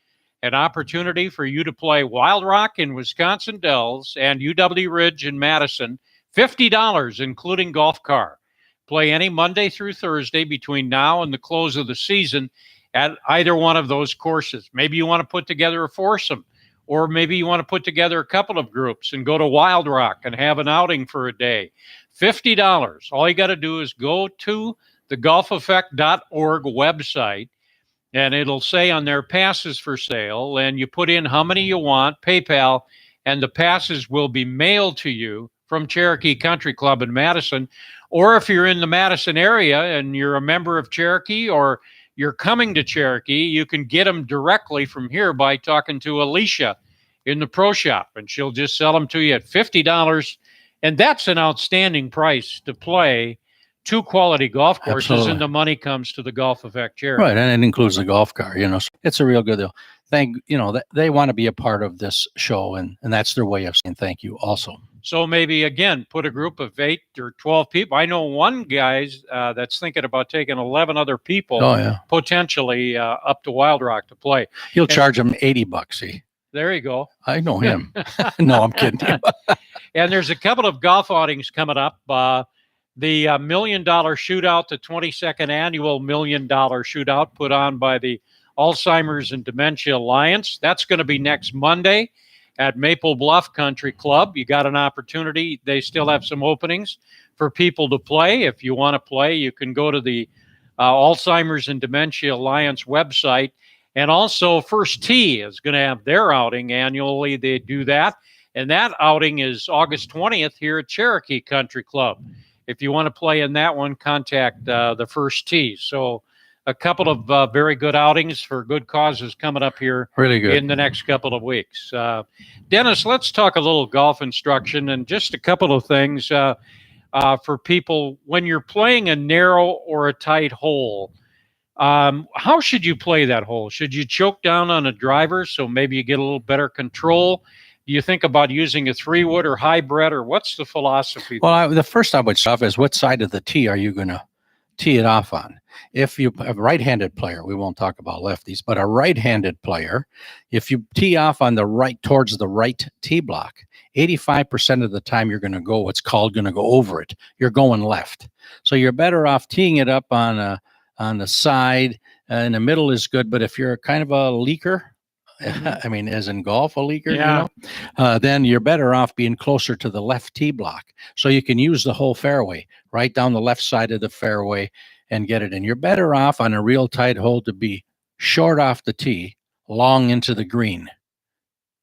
An opportunity for you to play Wild Rock in Wisconsin Dells and UW Ridge in Madison. $50, including golf car. Play any Monday through Thursday between now and the close of the season at either one of those courses. Maybe you want to put together a foursome, or maybe you want to put together a couple of groups and go to Wild Rock and have an outing for a day. $50. All you got to do is go to the golfeffect.org website, and it'll say on there passes for sale, and you put in how many you want, PayPal, and the passes will be mailed to you from Cherokee Country Club in Madison. Or if you're in the Madison area and you're a member of Cherokee or you're coming to Cherokee, you can get them directly from here by talking to Alicia in the pro shop, and she'll just sell them to you at $50. And that's an outstanding price to play two quality golf courses. Absolutely. And the money comes to the Golf Effect charity. Right, and it includes the golf car. So it's a real good deal. They want to be a part of this show, and that's their way of saying thank you also. So maybe, again, put a group of 8 or 12 people. I know one guy's that's thinking about taking 11 other people, potentially up to Wild Rock to play. He'll charge them $80. See? There you go. I know him. No, I'm kidding. And there's a couple of golf outings coming up. The $1 Million Shootout, the 22nd annual $1 Million Shootout put on by the Alzheimer's and Dementia Alliance. That's going to be next Monday at Maple Bluff Country Club. You got an opportunity. They still have some openings for people to play. If you want to play, you can go to the Alzheimer's and Dementia Alliance website. And also First Tee is going to have their outing annually. They do that. And that outing is August 20th here at Cherokee Country Club. If you want to play in that one, contact the First Tee. So a couple of very good outings for good causes coming up here really good in the next couple of weeks. Dennis, let's talk a little golf instruction and just a couple of things for people. When you're playing a narrow or a tight hole, how should you play that hole? Should you choke down on a driver so maybe you get a little better control? Do you think about using a 3-wood or hybrid, or what's the philosophy? Well, the first I would start is what side of the tee are you going to tee it off on? If you have a right-handed player, we won't talk about lefties, but a right-handed player, if you tee off on the right towards the right tee block, 85% of the time you're going to go what's called going to go over it. You're going left. So you're better off teeing it up on the side. In the middle is good, but if you're kind of a leaker, I mean, as in golf, a leaker, then you're better off being closer to the left tee block. So you can use the whole fairway, right down the left side of the fairway and get it in. You're better off on a real tight hole to be short off the tee, long into the green,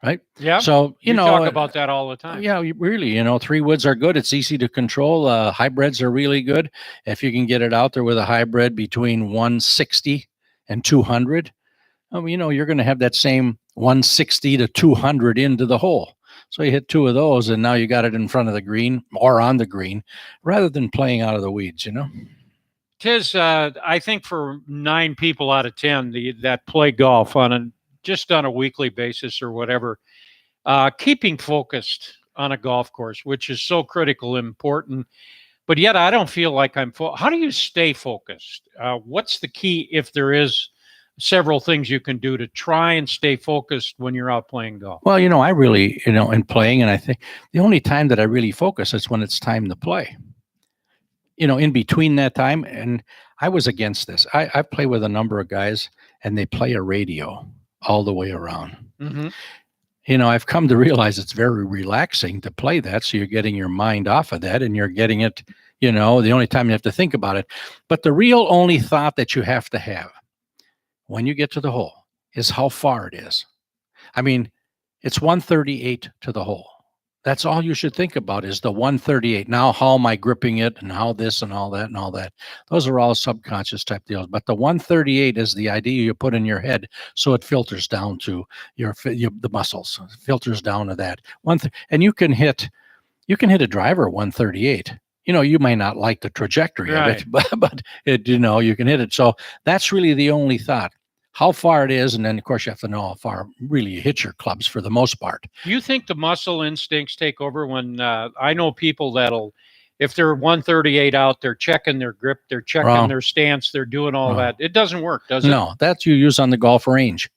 right? Yeah. So, you talk about that all the time. Yeah, really, 3-woods are good. It's easy to control. Hybrids are really good. If you can get it out there with a hybrid between 160 and 200, you're going to have that same 160 to 200 into the hole. So you hit 2 of those, and now you got it in front of the green or on the green, rather than playing out of the weeds. Tiz, I think for 9 people out of 10 that play golf just on a weekly basis or whatever, keeping focused on a golf course, which is so critical and important. But yet I don't feel like how do you stay focused? What's the key, if there is several things you can do to try and stay focused when you're out playing golf? Well, I really, in playing, and I think the only time that I really focus is when it's time to play. In between that time, and I was against this. I play with a number of guys, and they play a radio all the way around. Mm-hmm. I've come to realize it's very relaxing to play that. So you're getting your mind off of that, and you're getting it, the only time you have to think about it. But the real only thought that you have to have when you get to the hole is how far it is. I mean, it's 138 to the hole. That's all you should think about, is the 138. Now, how am I gripping it, and how this and all that and all that? Those are all subconscious type deals. But the 138 is the idea you put in your head, so it filters down to the muscles. It filters down to that and you can hit a driver 138. You may not like the trajectory of it, but it, you can hit it. So that's really the only thought. How far it is, and then, of course, you have to know how far really you hit your clubs for the most part. Do you think the muscle instincts take over when I know people that'll, if they're 138 out, they're checking their grip, they're checking their stance, they're doing all that. It doesn't work, does it? No, that's you use on the golf range.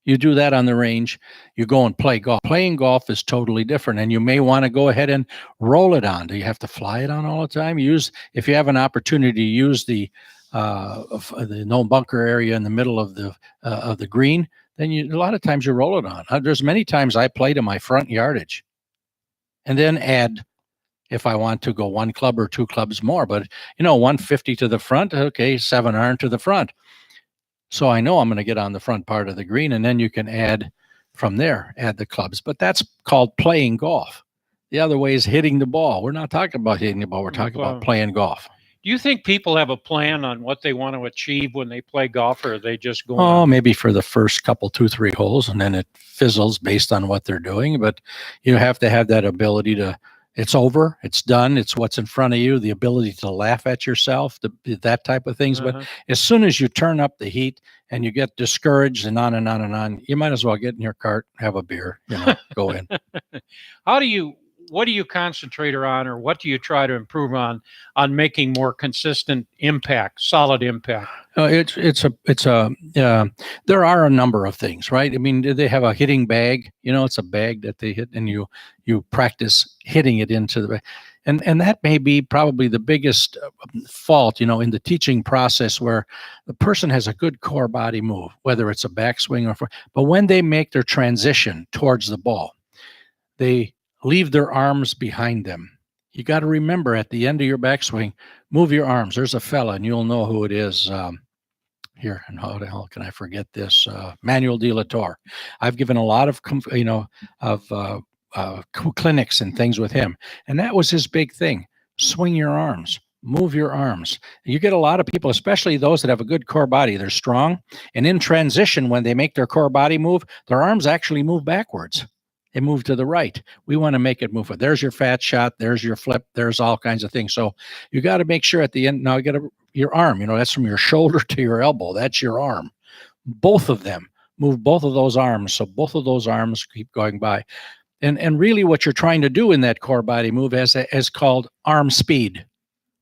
You do that on the range, you go and play golf. Playing golf is totally different, and you may want to go ahead and roll it on. Do you have to fly it on all the time? If you have an opportunity to use the no bunker area in the middle of the green, then a lot of times you roll it on. There's many times I play to my front yardage, and then add, if I want to go 1 club or 2 clubs more. But 150 to the front, okay, 7 iron to the front. So I know I'm going to get on the front part of the green, and then you can add from there, add the clubs. But that's called playing golf. The other way is hitting the ball. We're not talking about hitting the ball. We're talking about playing golf. Do you think people have a plan on what they want to achieve when they play golf, or are they just going? Oh, maybe for the first couple, 2-3 holes, and then it fizzles based on what they're doing. But you have to have that ability to, it's over, it's done, it's what's in front of you, the ability to laugh at yourself, that type of things. But as soon as you turn up the heat and you get discouraged and on and on and on, you might as well get in your cart, have a beer, go in. What do you concentrate on, or what do you try to improve on making more consistent impact, solid impact? There are a number of things, right? I mean, they have a hitting bag, it's a bag that they hit, and you practice hitting it into the bag. And that may be probably the biggest fault, in the teaching process, where the person has a good core body move, whether it's a backswing but when they make their transition towards the ball, they leave their arms behind them. You got to remember, at the end of your backswing, move your arms. There's a fella, and you'll know who it is here. And how the hell can I forget this? Manuel de la Torre. I've given a lot of, clinics and things with him. And that was his big thing. Swing your arms. Move your arms. You get a lot of people, especially those that have a good core body. They're strong. And in transition, when they make their core body move, their arms actually move backwards. They move to the right. We want to make it move. There's your fat shot. There's your flip. There's all kinds of things. So you got to make sure at the end, now you got your arm, that's from your shoulder to your elbow. That's your arm. Both of them. Move both of those arms. So both of those arms keep going by. And really what you're trying to do in that core body move is called arm speed.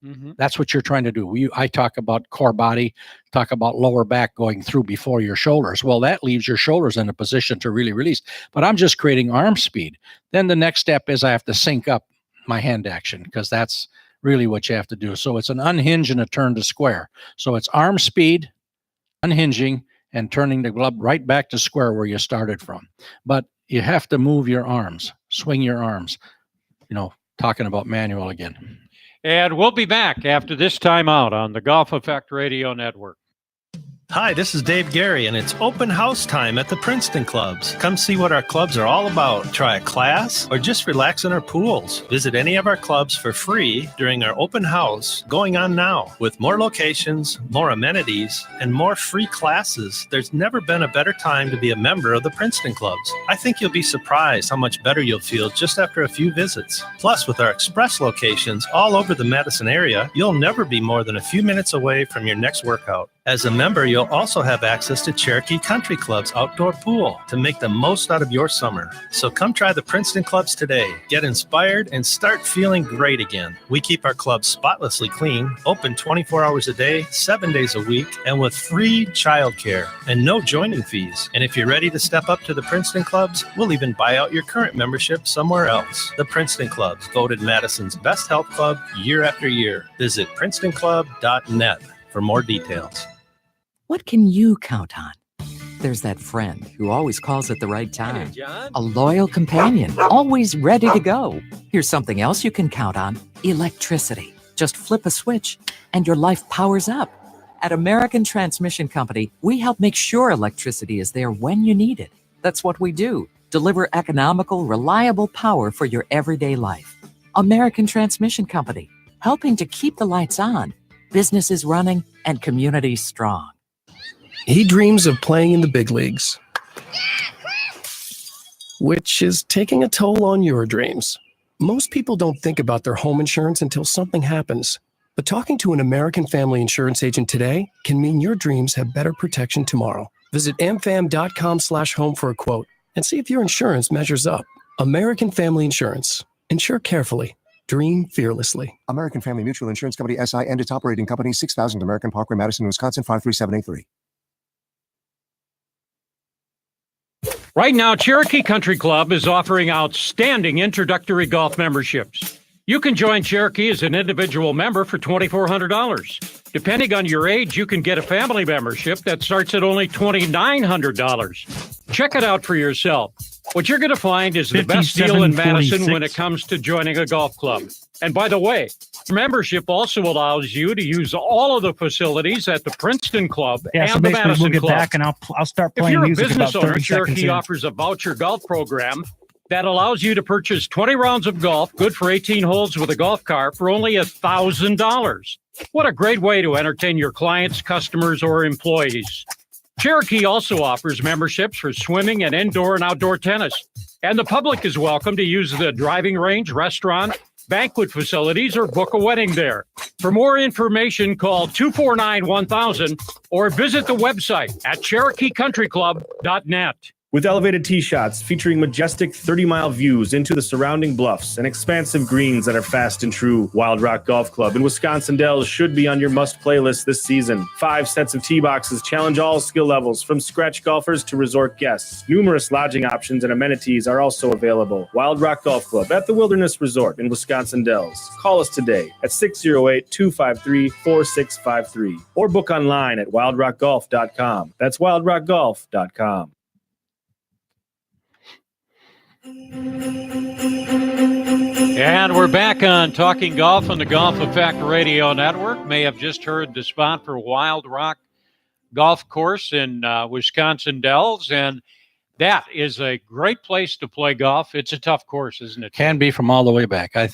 Mm-hmm. That's what you're trying to do. I talk about core body, talk about lower back going through before your shoulders. Well, that leaves your shoulders in a position to really release. But I'm just creating arm speed. Then the next step is I have to sync up my hand action, because that's really what you have to do. So it's an unhinge and a turn to square. So it's arm speed, unhinging, and turning the glove right back to square where you started from. But you have to move your arms, swing your arms, talking about Manuel again. And we'll be back after this timeout on the Golf Effect Radio Network. Hi, this is Dave Gary, and it's open house time at the Princeton Clubs. Come see what our clubs are all about. Try a class or just relax in our pools. Visit any of our clubs for free during our open house going on now. With more locations, more amenities, and more free classes, there's never been a better time to be a member of the Princeton Clubs. I think you'll be surprised how much better you'll feel just after a few visits. Plus, with our express locations all over the Madison area, you'll never be more than a few minutes away from your next workout. As a member, you'll also have access to Cherokee Country Club's outdoor pool to make the most out of your summer. So come try the Princeton Clubs today. Get inspired and start feeling great again. We keep our clubs spotlessly clean, open 24 hours a day, 7 days a week, and with free childcare and no joining fees. And if you're ready to step up to the Princeton Clubs, we'll even buy out your current membership somewhere else. The Princeton Clubs, voted Madison's best health club year after year. Visit PrincetonClub.net for more details. What can you count on? There's that friend who always calls at the right time. A loyal companion, always ready to go. Here's something else you can count on: electricity. Just flip a switch and your life powers up. At American Transmission Company, we help make sure electricity is there when you need it. That's what we do. Deliver economical, reliable power for your everyday life. American Transmission Company, helping to keep the lights on, businesses running, and communities strong. He dreams of playing in the big leagues, which is taking a toll on your dreams. Most people don't think about their home insurance until something happens. But talking to an American Family Insurance agent today can mean your dreams have better protection tomorrow. Visit amfam.com/home for a quote and see if your insurance measures up. American Family Insurance. Insure carefully. Dream fearlessly. American Family Mutual Insurance Company, SI, and its operating company, 6000 American Parkway, Madison, Wisconsin, 53783. Right now, Cherokee Country Club is offering outstanding introductory golf memberships. You can join Cherokee as an individual member for $2,400. Depending on your age, you can get a family membership that starts at only $2,900. Check it out for yourself. What you're going to find is the best deal in Madison when it comes to joining a golf club. And by the way, membership also allows you to use all of the facilities at the Princeton Club and the Madison we'll get Club. back and I'll start playing music If you're a business about 30 owner, seconds Cherokee in. offers a voucher golf program that allows you to purchase 20 rounds of golf, good for 18 holes with a golf cart, for only $1,000. What a great way to entertain your clients, customers, or employees. Cherokee also offers memberships for swimming and indoor and outdoor tennis. And the public is welcome to use the driving range, restaurant, banquet facilities, or book a wedding there. For more information, call 249-1000 or visit the website at CherokeeCountryClub.net. With elevated tee shots featuring majestic 30-mile views into the surrounding bluffs and expansive greens that are fast and true, Wild Rock Golf Club in Wisconsin Dells should be on your must-play list this season. 5 sets of tee boxes challenge all skill levels, from scratch golfers to resort guests. Numerous lodging options and amenities are also available. Wild Rock Golf Club at the Wilderness Resort in Wisconsin Dells. Call us today at 608-253-4653 or book online at wildrockgolf.com. That's wildrockgolf.com. And we're back on Talking Golf on the Golf Effect Radio Network. May have just heard the spot for Wild Rock Golf Course in Wisconsin Dells, and that is a great place to play golf. It's a tough course, isn't it? Can be from all the way back. I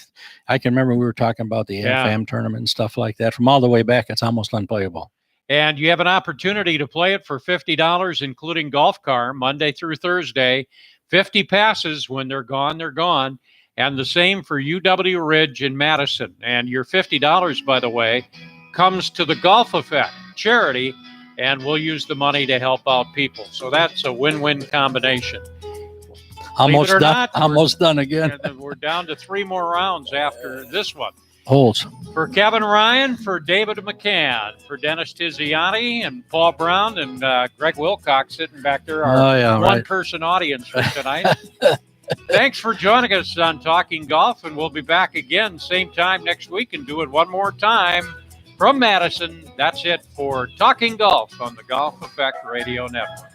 can remember we were talking about the AFAM tournament and stuff like that. From all the way back, it's almost unplayable. And you have an opportunity to play it for $50, including golf car, Monday through Thursday. 50 passes. When they're gone, they're gone. And the same for UW Ridge in Madison. And your $50, by the way, comes to the Golf Effect charity, and we'll use the money to help out people. So that's a win-win combination. Almost done. Almost done again. We're down to 3 more rounds after this one. Holes. For Kevin Ryan, for David McCann, for Dennis Tiziani and Paul Brown and Greg Wilcox sitting back there, our one-person audience for tonight. Thanks for joining us on Talking Golf, and we'll be back again same time next week and do it one more time from Madison. That's it for Talking Golf on the Golf Effect Radio Network.